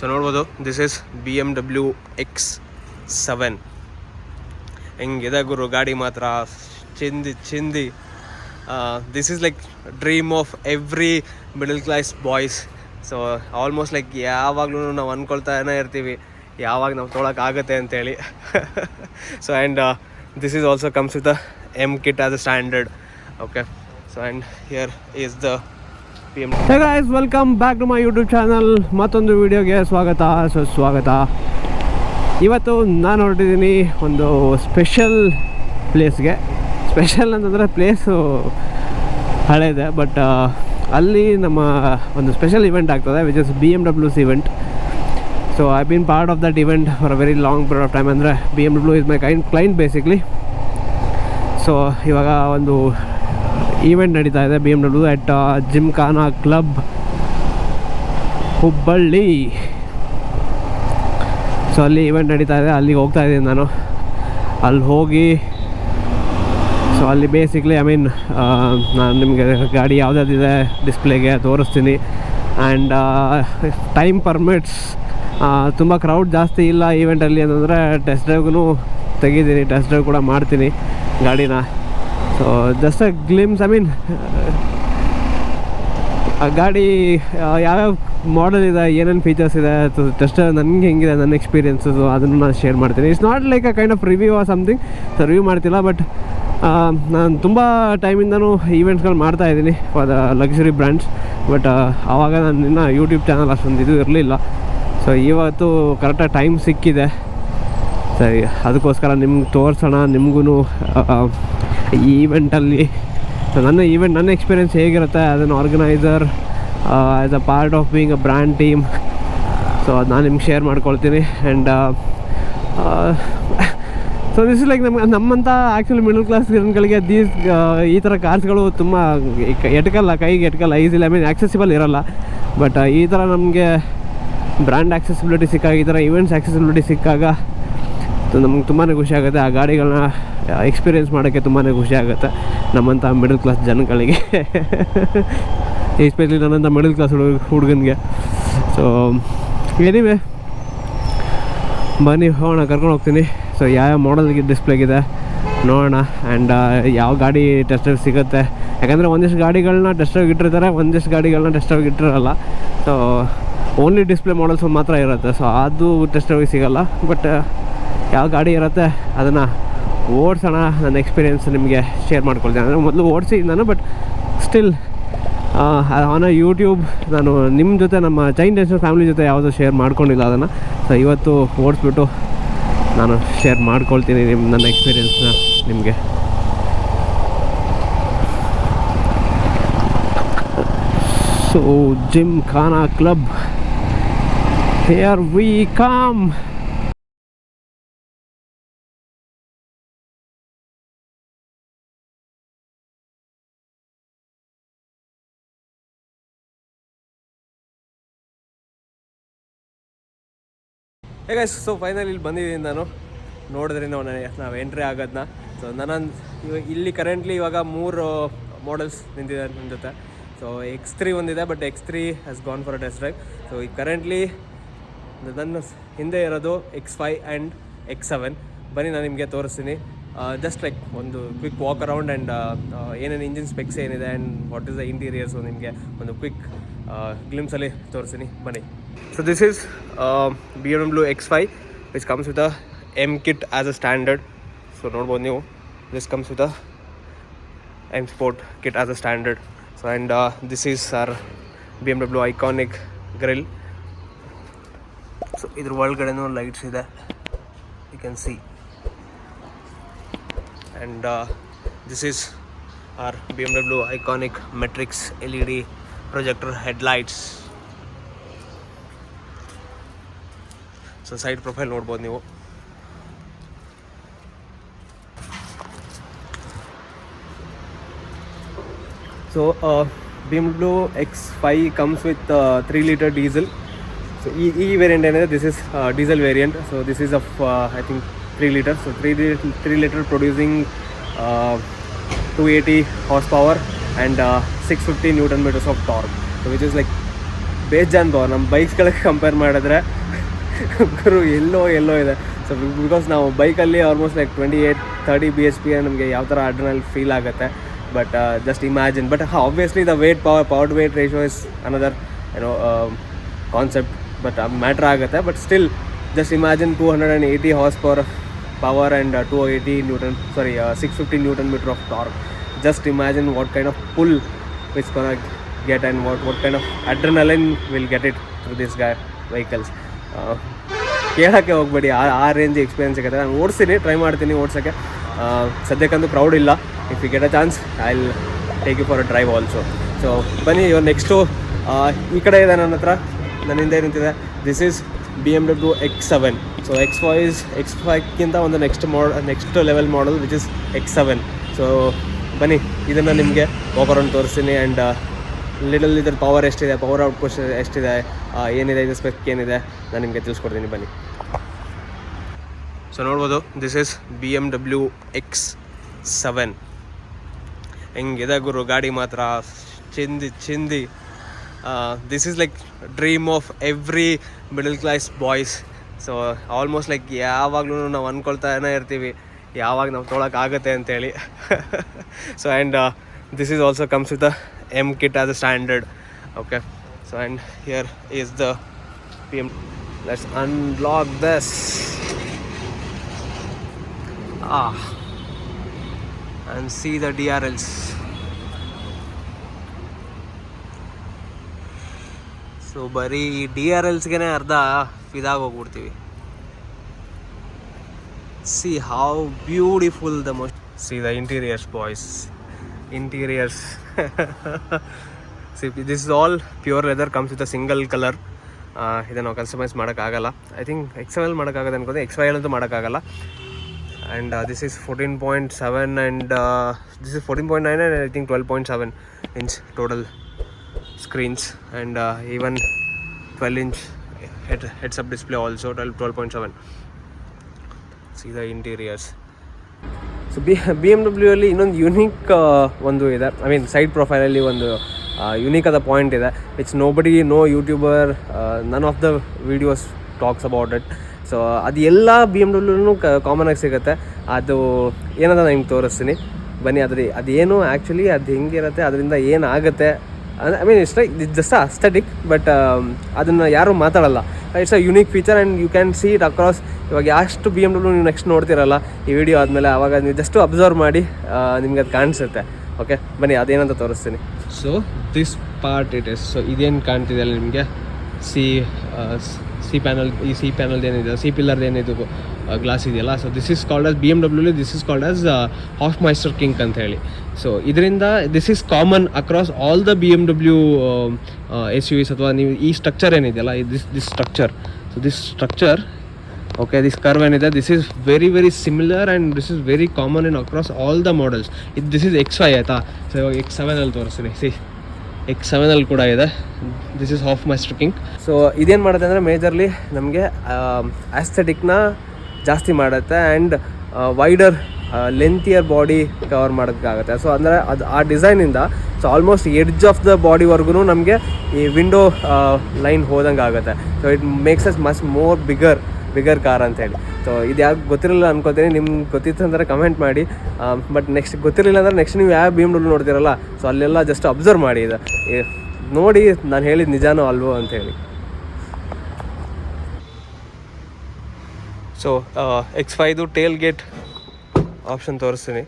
So ನೋಡ್ಬೋದು, this is BMW X7. ಹೆಂಗಿದೆ ಗುರು ಗಾಡಿ ಮಾತ್ರ, ಚಿಂದಿ. This is like dream of every middle class boys. So almost like ಯಾವಾಗಲೂ ನಾವು ಅಂದ್ಕೊಳ್ತಾನೆ ಇರ್ತೀವಿ ಯಾವಾಗ ನಾವು ತೊಗೊಳಕ್ಕಾಗತ್ತೆ ಅಂತೇಳಿ. So and this is also comes with M kit as a standard. Okay, so and here is the PM. Hey guys, welcome back to my YouTube channel. ಮತ್ತೊಂದು ವಿಡಿಯೋಗೆ ಸ್ವಾಗತ. ಇವತ್ತು ನಾನು ಹೊರಟಿದ್ದೀನಿ ಒಂದು ಸ್ಪೆಷಲ್ ಪ್ಲೇಸ್ಗೆ. ಸ್ಪೆಷಲ್ ಅಂತಂದರೆ ಪ್ಲೇಸು ಹಳೇದೆ, ಬಟ್ ಅಲ್ಲಿ ನಮ್ಮ ಒಂದು ಸ್ಪೆಷಲ್ ಇವೆಂಟ್ ಆಗ್ತದೆ, which is BMW's event. So I been part of that event for a very long period of time. ಅಂದರೆ BMW is my client basically. So ಇವಾಗ ಒಂದು ಈವೆಂಟ್ ನಡೀತಾ ಇದೆ BMW at Gymkhana club Hubballi. So ಅಲ್ಲಿ event ನಡೀತಾ ಇದೆ, ಅಲ್ಲಿಗೆ ಹೋಗ್ತಾ ಇದ್ದೀನಿ ನಾನು. ಅಲ್ಲಿ ಹೋಗಿ ಸೊ ಅಲ್ಲಿ ಬೇಸಿಕ್ಲಿ ನಾನು ನಿಮಗೆ ಗಾಡಿ ಯಾವುದಾದಿದೆ ಡಿಸ್ಪ್ಲೇಗೆ ತೋರಿಸ್ತೀನಿ. ಆ್ಯಂಡ್ ಟೈಮ್ ಪರ್ಮಿಟ್ಸ್, ತುಂಬ ಕ್ರೌಡ್ ಜಾಸ್ತಿ ಇಲ್ಲ ಈವೆಂಟಲ್ಲಿ ಅಂತಂದರೆ ಟೆಸ್ಟ್ ಡ್ರೈವ್ಗೂ ತೆಗಿತೀನಿ, ಟೆಸ್ಟ್ ಡ್ರೈವ್ ಕೂಡ ಮಾಡ್ತೀನಿ ಗಾಡಿನ. ಸೊ ಜಸ್ಟ್ ಅ ಗ್ಲಿಮ್ಸ್, ಆ ಗಾಡಿ ಯಾವ್ಯಾವ ಮಾಡೆಲ್ ಇದೆ, ಏನೇನು ಫೀಚರ್ಸ್ ಇದೆ, ಟೆಸ್ಟ್ ನನಗೆ ಹೆಂಗಿದೆ ನನ್ನ ಎಕ್ಸ್ಪೀರಿಯನ್ಸು, ಅದನ್ನು ನಾನು ಶೇರ್ ಮಾಡ್ತೀನಿ. It's not like a kind of review or something. So review ಮಾಡ್ತಿಲ್ಲ, ಬಟ್ ನಾನು ತುಂಬ ಟೈಮಿಂದನೂ ಈವೆಂಟ್ಸ್ಗಳು ಮಾಡ್ತಾಯಿದ್ದೀನಿ for the luxury brands. But ಆವಾಗ ನಾನು ಇನ್ನೂ ಯೂಟ್ಯೂಬ್ ಚಾನಲ್ ಅಷ್ಟೊಂದು ಇದು ಇರಲಿಲ್ಲ. ಸೊ ಇವತ್ತು ಕರೆಕ್ಟಾಗಿ ಟೈಮ್ ಸಿಕ್ಕಿದೆ, ಸರಿ ಅದಕ್ಕೋಸ್ಕರ ನಿಮ್ಗೆ ತೋರಿಸೋಣ ನಿಮಗೂ ಈ ಈವೆಂಟಲ್ಲಿ ನನ್ನ ಎಕ್ಸ್ಪೀರಿಯೆನ್ಸ್ ಹೇಗಿರುತ್ತೆ as an organiser, as a part of being a brand team. So ಅದು ನಾನು ನಿಮ್ಗೆ ಶೇರ್ ಮಾಡ್ಕೊಳ್ತೀನಿ. And so this is like ನಮ್ಮಂಥ ಆ್ಯಕ್ಚುಲಿ ಮಿಡಲ್ ಕ್ಲಾಸ್ ಜನಗಳಿಗೆ ಈ ಥರ ಕಾರ್ಸ್ಗಳು ತುಂಬ ಕೈಗೆ ಎಟ್ಕಲ್ಲ, ಈಸಿಲಿ ಆಕ್ಸೆಸಿಬಲ್ ಇರೋಲ್ಲ. ಬಟ್ ಈ ಥರ ನಮಗೆ ಬ್ರ್ಯಾಂಡ್ ಆಕ್ಸೆಸಿಬಿಲಿಟಿ ಸಿಕ್ಕಾಗ, ಈ ಥರ ಈವೆಂಟ್ಸ್ ಆಕ್ಸೆಸಿಬಿಲಿಟಿ ಸಿಕ್ಕಾಗ ನಮ್ಗೆ ತುಂಬಾ ಖುಷಿ ಆಗುತ್ತೆ. ಆ ಗಾಡಿಗಳನ್ನ ಎಕ್ಸ್ಪೀರಿಯೆನ್ಸ್ ಮಾಡೋಕ್ಕೆ ತುಂಬಾ ಖುಷಿ ಆಗುತ್ತೆ ನಮ್ಮಂಥ ಮಿಡಲ್ ಕ್ಲಾಸ್ ಜನಗಳಿಗೆ, ಎಸ್ಪೆಷಲಿ ನನ್ನಂಥ ಮಿಡಲ್ ಕ್ಲಾಸ್ ಹುಡುಗನಿಗೆ. ಸೊ ಎನಿವೆ ಬನ್ನಿ ಹೋಗೋಣ, ಕರ್ಕೊಂಡು ಹೋಗ್ತೀನಿ. ಸೊ ಯಾವ ಮಾಡೆಲ್ಗೆ ಡಿಸ್ಪ್ಲೇಗಿದೆ ನೋಡೋಣ. ಆ್ಯಂಡ್ ಯಾವ ಗಾಡಿ ಟೆಸ್ಟ್ ಡ್ರೈವ್ ಸಿಗುತ್ತೆ, ಯಾಕಂದರೆ ಒಂದಿಷ್ಟು ಗಾಡಿಗಳನ್ನ ಟೆಸ್ಟ್ ಡ್ರೈವ್ ಇಟ್ಟಿರ್ತಾರೆ, ಒಂದಿಷ್ಟು ಗಾಡಿಗಳನ್ನ ಟೆಸ್ಟ್ ಡ್ರೈವ್ ಇಟ್ಟಿರಲ್ಲ. ಸೊ ಓನ್ಲಿ ಡಿಸ್ಪ್ಲೇ ಮಾಡಲ್ಸ್ ಮಾತ್ರ ಇರುತ್ತೆ, ಸೊ ಅದು ಟೆಸ್ಟ್ ಡ್ರೈವ್ ಸಿಗೋಲ್ಲ. ಬಟ್ ಯಾವ ಗಾಡಿ ಇರುತ್ತೆ ಅದನ್ನು ಓಡಿಸೋಣ, ನನ್ನ ಎಕ್ಸ್ಪೀರಿಯೆನ್ಸ್ ನಿಮಗೆ ಶೇರ್ ಮಾಡ್ಕೊಳ್ತೀನಿ. ಅಂದರೆ ಮೊದಲು ಓಡಿಸಿ ನಾನು, but still on a YouTube ನಾನು ನಿಮ್ಮ ಜೊತೆ, ನಮ್ಮ ಚೈನ್ ನ್ಯಾಷನಲ್ ಫ್ಯಾಮಿಲಿ ಜೊತೆ ಯಾವುದೂ ಶೇರ್ ಮಾಡ್ಕೊಂಡಿಲ್ಲ ಅದನ್ನು. ಸೊ ಇವತ್ತು ಓಡಿಸ್ಬಿಟ್ಟು ನಾನು ಶೇರ್ ಮಾಡ್ಕೊಳ್ತೀನಿ ನನ್ನ ಎಕ್ಸ್ಪೀರಿಯೆನ್ಸ್ನ ನಿಮಗೆ. So Gymkhana club, here we come. ಹೇಗೆ ಸೊ ಫೈನಲಿ ಇಲ್ಲಿ ಬಂದಿದ್ದೀನಿ ನಾನು. ನೋಡಿದ್ರೆ ನಾವು ಎಂಟ್ರಿ ಆಗೋದನ್ನ. ಸೊ ಇಲ್ಲಿ ಕರೆಂಟ್ಲಿ ಇವಾಗ 3 ಮಾಡೆಲ್ಸ್ ನಿಂತಿದೆ ನನ್ನ ಜೊತೆ. ಸೊ X3 ಒಂದಿದೆ, but X3 has gone for a test drive. So ಈಗ ಕರೆಂಟ್ಲಿ ನನ್ನ ಹಿಂದೆ ಇರೋದು X5 ಆ್ಯಂಡ್ X7. ಬನ್ನಿ ನಾನು ನಿಮಗೆ ತೋರಿಸ್ತೀನಿ. ಜಸ್ಟ್ ಲೈಕ್ ಒಂದು ಕ್ವಿಕ್ ವಾಕ್ ಅರೌಂಡ್ ಆ್ಯಂಡ್ ಏನೇನು ಇಂಜಿನ್ ಸ್ಪೆಕ್ಸ್ ಏನಿದೆ and what is the interiors ನಿಮಗೆ ಒಂದು ಕ್ವಿಕ್ ಗ್ಲಿಮ್ಸಲ್ಲಿ ತೋರಿಸ್ತೀನಿ, ಬನ್ನಿ. So this is BMW X5 which comes with a M kit as a standard. So ನೋಡ್ಬೋದು ನೀವು, this comes with a M Sport kit as a standard. So and this is our BMW iconic grill. So ಇದ್ರ ಒಳಗಡೆನೂ lights ಇದೆ, you can see. And this is our BMW iconic Matrix LED projector headlights. So side profile ನೋಡ್ಬೋದು ನೀವು. So BMW X5 comes with 3 litre diesel. So ಈ variant ಏನಿದೆ, this is diesel variant. So this is of I think 3 litre. So 3 litre producing 280 horsepower and 650 Newton meters of torque. So which is like ಬೇಜಾನ್ power ನಮ್ಮ ಬೈಕ್ಸ್ಗಳಿಗೆ compare ಮಾಡಿದ್ರೆ ಗುರು ಎಲ್ಲೋ ಇದೆ. So because ನಾವು ಬೈಕಲ್ಲಿ almost like 28-30 BHP ನಮಗೆ ಯಾವ ಥರ adrenal feel ಆಗುತ್ತೆ. But just imagine. But obviously the weight power to weight ratio is another concept, but matter ಆಗುತ್ತೆ. But still just imagine 280 horsepower power and 650 Newton meter of torque. Just imagine what kind of pull it's gonna get and what kind of adrenaline will get it through this guy vehicles. ಕೇಳೋಕ್ಕೆ ಹೋಗ್ಬೇಡಿ, ಆ range experience ಸಿಗುತ್ತೆ. ನಾನು ಓಡಿಸ್ತೀನಿ, try ಮಾಡ್ತೀನಿ ಓಡ್ಸೋಕ್ಕೆ. ಸದ್ಯಕ್ಕಂತೂ crowd ಇಲ್ಲ. If you get a chance I will take you for a drive also. So ಬನ್ನಿ, ಇವಾಗ ನೆಕ್ಸ್ಟು ಈ ಕಡೆ ಇದೆ ನನ್ನ ಹತ್ರ, ನನ್ನ ಹಿಂದೆ ನಿಂತಿದೆ. This is BMW X7. So X5ಗಿಂತ ಒಂದು next level model which is X7. So ಬನ್ನಿ, ಇದನ್ನು ನಿಮಗೆ ಓವರೌಂಡ್ ತೋರಿಸ್ತೀನಿ. ಆ್ಯಂಡ್ ಇದ್ರ ಪವರ್ ಎಷ್ಟಿದೆ, ಪವರ್ ಔಟ್ಪುಟ್ ಎಷ್ಟಿದೆ, ಏನಿದೆ, ಇದು ಸ್ಪೆಕ್ ಏನಿದೆ, ನಾನು ನಿಮಗೆ ತಿಳಿಸ್ಕೊಡ್ತೀನಿ. ಬನ್ನಿ. ಸೊ ನೋಡ್ಬೋದು, ದಿಸ್ ಈಸ್ BMW X7. ಹೆಂಗಿದೆ ಗುರು ಗಾಡಿ ಮಾತ್ರ, ಚಿಂದಿ. This is like dream of every middle class boys. So almost like ಯಾವಾಗಲೂ ನಾವು ಅಂದ್ಕೊಳ್ತಾನೆ ಇರ್ತೀವಿ ಯಾವಾಗ ನಾವು ತೊಗೊಳಕ್ಕಾಗತ್ತೆ ಅಂತೇಳಿ. So and this is also comes with the M kit as a standard. Okay, so and here is the PM. Let's unlock this. And see the DRLs. So ಬರೀ ಈ DRLsಗೆ ಅರ್ಧ ಇದಾಗಿ ಹೋಗ್ಬಿಡ್ತೀವಿ. See how beautiful the see the interiors, boys. Interiors. See, this is all pure leather, comes with a single color. ಇದನ್ನು ನಾವು customise ಮಾಡೋಕ್ಕಾಗಲ್ಲ. I think XL ಮಾಡೋಕ್ಕಾಗತ್ತೆ ಅನ್ಕೋತೀನಿ, XL ಅಂತೂ ಮಾಡೋಕ್ಕಾಗಲ್ಲ. And this is 14.7 and this is 14.9 and I think 12.7 inch total screens, and even 12 inch heads up display also, 12.7. See the interiors. So BMW ಅಲ್ಲಿ ಇನ್ನೊಂದು unique ಒಂದು ಇದೆ, ಐ ಮೀನ್ ಸೈಡ್ ಪ್ರೊಫೈಲಲ್ಲಿ ಒಂದು unique ಆದ point ಇದೆ, which no YouTuber, none of the videos talks about it. So ಅದು ಎಲ್ಲ BMW ಕಾಮನಾಗಿ ಸಿಗುತ್ತೆ. ಅದು ಏನದ ನಾನು ನಿಮ್ಗೆ ತೋರಿಸ್ತೀನಿ, ಬನ್ನಿ. ಅದೇನು ಆ್ಯಕ್ಚುಲಿ ಅದು ಹೆಂಗಿರುತ್ತೆ, ಅದರಿಂದ ಏನಾಗುತ್ತೆ, I mean it's just aesthetic, but ಅದನ್ನು ಯಾರೂ ಮಾತಾಡಲ್ಲ. It's a unique feature and you can see it across. ಇವಾಗ ಎಷ್ಟು BMW ನೀವು ನೆಕ್ಸ್ಟ್ ನೋಡ್ತಿರಲ್ಲ ಈ ವಿಡಿಯೋ ಆದಮೇಲೆ, ಆವಾಗ ನೀವು ಜಸ್ಟ್ ಅಬ್ಸರ್ವ್ ಮಾಡಿ ನಿಮ್ಗೆ ಅದು ಕಾಣಿಸುತ್ತೆ. ಓಕೆ, ಬನ್ನಿ ಅದೇನಂತ ತೋರಿಸ್ತೀನಿ. So this part it is. So ಇದೇನು ಕಾಣ್ತಿದೆ ಅಲ್ಲ ನಿಮಗೆ, ಸಿ ಪ್ಯಾನಲ್ದು ಏನಿದೆ, ಸಿ ಪಿಲ್ಲರ್ದು ಏನಿದು ಗ್ಲಾಸ್ ಇದೆಯಲ್ಲ. So this is called as BMW, this is called as Hofmeister kink ಅಂತ ಹೇಳಿ. ಸೊ ಇದರಿಂದ this is common across all the BMW SUVs. ಅಥವಾ ನೀವು ಈ ಸ್ಟ್ರಕ್ಚರ್ ಏನಿದೆಯಲ್ಲ, this structure, so this structure, okay, this curve ಏನಿದೆ, this is very similar and this is very common in across all the models. This is X5 ಆಯಿತಾ. So ಇವಾಗ X7 ತೋರಿಸ್ತೀನಿ. X7 ಕೂಡ ಇದೆ. This is ಹಾಫ್ಮೈಸ್ಟರ್ kink. ಸೊ ಇದೇನು ಮಾಡುತ್ತೆ ಅಂದರೆ majorly ನಮಗೆ ಆಸ್ಥೆಟಿಕ್ನ ಜಾಸ್ತಿ ಮಾಡುತ್ತೆ and wider lengthier body cover ಮಾಡೋಕ್ಕಾಗುತ್ತೆ. ಸೊ ಅಂದರೆ ಅದು ಆ ಡಿಸೈನಿಂದ so almost edge of the ಬಾಡಿವರೆಗೂ ನಮಗೆ ಈ ವಿಂಡೋ ಲೈನ್ ಹೋದಂಗೆ ಆಗುತ್ತೆ. So it makes us much more bigger car ಅಂತೇಳಿ. ಸೊ ಇದು ಯಾಕೆ ಗೊತ್ತಿರಲಿಲ್ಲ ಅನ್ಕೋತೀನಿ, ನಿಮ್ಗೆ ಗೊತ್ತಿತ್ತು ಅಂದರೆ ಕಮೆಂಟ್ ಮಾಡಿ. ಬಟ್ ನೆಕ್ಸ್ಟ್ ಗೊತ್ತಿರಲಿಲ್ಲ ಅಂದರೆ ನೆಕ್ಸ್ಟ್ ನೀವು ಯಾವ BMW ನೋಡ್ತಿರಲ್ಲ, ಸೊ ಅಲ್ಲೆಲ್ಲ ಜಸ್ಟ್ ಅಬ್ಸರ್ವ್ ಮಾಡಿ, ಇದು ನೋಡಿ ನಾನು ಹೇಳಿದ ನಿಜಾನೋ ಅಲ್ವೋ ಅಂಥೇಳಿ. So X5 tailgate option ತೋರಿಸ್ತೀನಿ.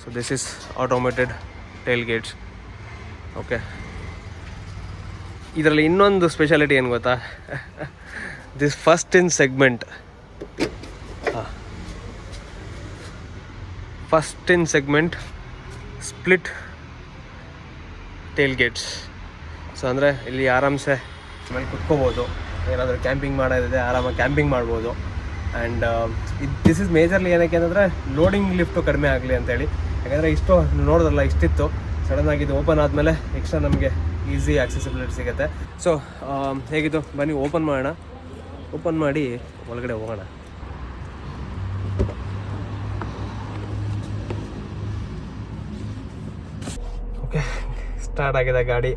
So this is automated tailgates. Okay, ಇದರಲ್ಲಿ ಇನ್ನೊಂದು ಸ್ಪೆಷಾಲಿಟಿ ಏನು ಗೊತ್ತಾ, this first in segment split tailgates. So ಅಂದರೆ ಇಲ್ಲಿ ಆರಾಮ್ಸೆ ಆಮೇಲೆ ಕುತ್ಕೋಬೋದು, ಏನಾದರೂ ಕ್ಯಾಂಪಿಂಗ್ ಮಾಡೋದಿದೆ ಆರಾಮಾಗಿ ಕ್ಯಾಂಪಿಂಗ್ ಮಾಡ್ಬೋದು. ಆ್ಯಂಡ್ ದಿಸ್ ಇಸ್ ಮೇಜರ್ಲಿ ಏನಕ್ಕೆ ಅಂತಂದರೆ ಲೋಡಿಂಗ್ ಲಿಫ್ಟು ಕಡಿಮೆ ಆಗಲಿ ಅಂತೇಳಿ. ಯಾಕಂದರೆ ಇಷ್ಟು ನೋಡಿದ್ರಲ್ಲ, ಇಷ್ಟಿತ್ತು, ಸಡನ್ನಾಗಿ ಇದು ಓಪನ್ ಆದಮೇಲೆ ಎಕ್ಸ್ಟ್ರಾ ನಮಗೆ ಈಸಿ ಆಕ್ಸೆಸಿಬಿಲಿಟಿ ಸಿಗುತ್ತೆ. ಸೊ ಹೇಗಿತ್ತು ಬನ್ನಿ ಓಪನ್ ಮಾಡೋಣ. ಓಪನ್ ಮಾಡಿ ಒಳಗಡೆ ಹೋಗೋಣ. ಓಕೆ, ಸ್ಟಾರ್ಟ್ ಆಗಿದೆ ಗಾಡಿ.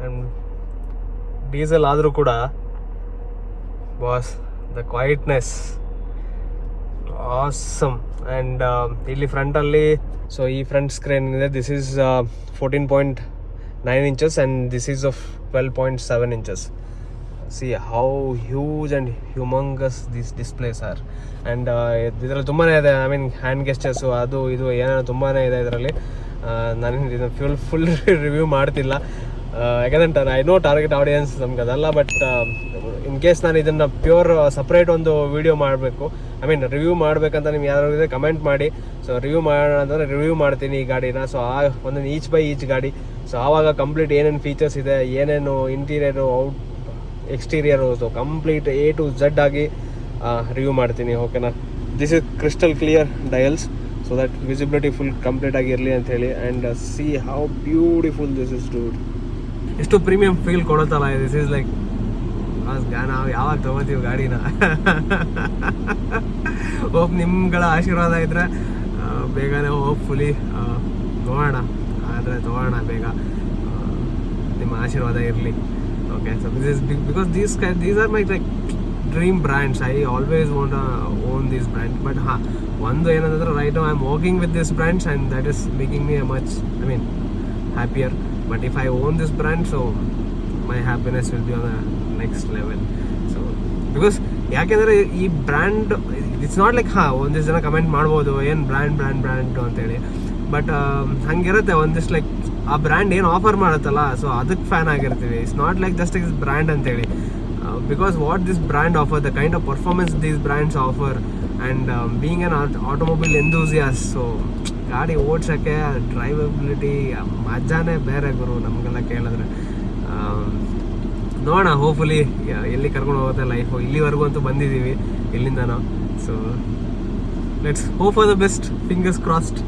ಆ್ಯಂಡ್ ಡೀಸೆಲ್ ಆದರೂ ಕೂಡ boss the quietness awesome. And ಇಲ್ಲಿ ಫ್ರಂಟಲ್ಲಿ ಸೊ ಈ ಫ್ರಂಟ್ ಸ್ಕ್ರೀನ್ ಇದೆ, this is 14.9 inches and this is of 12.7 inches. See how huge and humongous this displays are. And ಇದರಲ್ಲಿ ತುಂಬಾ ಇದೆ, ಐ ಮೀನ್ ಹ್ಯಾಂಡ್ ಗೆಸ್ಟರ್ಸು ಅದು ಇದು ಏನೇನೋ ತುಂಬಾ ಇದೆ ಇದರಲ್ಲಿ. ನಾನು ಇದನ್ನು ಫುಲ್ ರಿವ್ಯೂ ಮಾಡ್ತಿಲ್ಲ, ಯಾಕಂದರೆ ಐ ನೋ ಟಾರ್ಗೆಟ್ ಆಡಿಯನ್ಸ್ ನಮ್ಗೆ ಅದಲ್ಲ. ಬಟ್ ಇನ್ ಕೇಸ್ ನಾನು ಇದನ್ನು ಪ್ಯೂರ್ ಸಪ್ರೇಟ್ ಒಂದು ವಿಡಿಯೋ ಮಾಡಬೇಕು, ಐ ಮೀನ್ ರಿವ್ಯೂ ಮಾಡಬೇಕಂತ ನಿಮ್ಗೆ ಯಾರು ಇದೆ ಕಮೆಂಟ್ ಮಾಡಿ. ಸೊ ರಿವ್ಯೂ ಮಾಡೋಣ ಅಂತಂದರೆ ರಿವ್ಯೂ ಮಾಡ್ತೀನಿ ಈ ಗಾಡಿನ. ಸೊ ಆ ಒಂದೊಂದು ಈಚ್ ಬೈ ಈಚ್ ಗಾಡಿ, ಸೊ ಆವಾಗ ಕಂಪ್ಲೀಟ್ ಏನೇನು ಫೀಚರ್ಸ್ ಇದೆ, ಏನೇನು interior, out exterior, so complete A to Z ಆಗಿ ರಿವ್ಯೂ ಮಾಡ್ತೀನಿ. ಓಕೆನಾ? This is crystal clear dials, so that visibility full complete ಆಗಿರಲಿ ಅಂತ ಹೇಳಿ. And see how beautiful this is dude. ಎಷ್ಟು ಪ್ರೀಮಿಯಂ ಫೀಲ್ ಕೊಡುತ್ತಲ್ಲ. ದಿಸ್ ಈಸ್ ಲೈಕ್ ನಾವು ಯಾವಾಗ ತೊಗೋತೀವಿ ಗಾಡಿನ. ಹೋಪ್ ನಿಮ್ಗಳ ಆಶೀರ್ವಾದ ಇದ್ದರೆ ಬೇಗನೆ ಹೋಪ್ಫುಲಿ ತೊಗೋಣ, ಆದರೆ ತೊಗೋಣ ಬೇಗ, ನಿಮ್ಮ ಆಶೀರ್ವಾದ ಇರಲಿ. Okay, so this is big because these are my like dream brands. I always want to own these brands. But ಒಂದು ಏನಂತಂದ್ರೆ right now I'm working with these brands and that is making me happier. But if I own this brand, so my happiness will be on the next level. So because ಯಾಕೆಂದರೆ ಈ brand it's not like ಒಂದಿಷ್ಟು ಜನ comment ಮಾಡ್ಬೋದು ಏನು brand ಅಂತೇಳಿ. But ಹಂಗಿರುತ್ತೆ ಒಂದಿಷ್ಟು like ಆ brand ಏನು ಆಫರ್ ಮಾಡುತ್ತಲ್ಲ, ಸೊ ಅದಕ್ಕೆ ಫ್ಯಾನ್ ಆಗಿರ್ತೀವಿ. It's not like just is brand ಅಂತೇಳಿ. Because what this brand offer, the kind of performance these brands offer, and being an automobile enthusiast, so ಗಾಡಿ ಓಡ್ಸೋಕ್ಕೆ ಡ್ರೈವಬಿಲಿಟಿ ಮಜಾನೇ ಬೇರೆ ಗುರು ನಮಗೆಲ್ಲ ಕೇಳಿದ್ರೆ. ನೋಡೋಣ ಹೋಪ್ಫುಲಿ ಎಲ್ಲಿ ಕರ್ಕೊಂಡು ಹೋಗುತ್ತೆ ಲೈಫು. ಇಲ್ಲಿವರೆಗೂ ಅಂತೂ ಬಂದಿದ್ದೀವಿ ಇಲ್ಲಿಂದನೋ. So let's hope for the best, fingers crossed.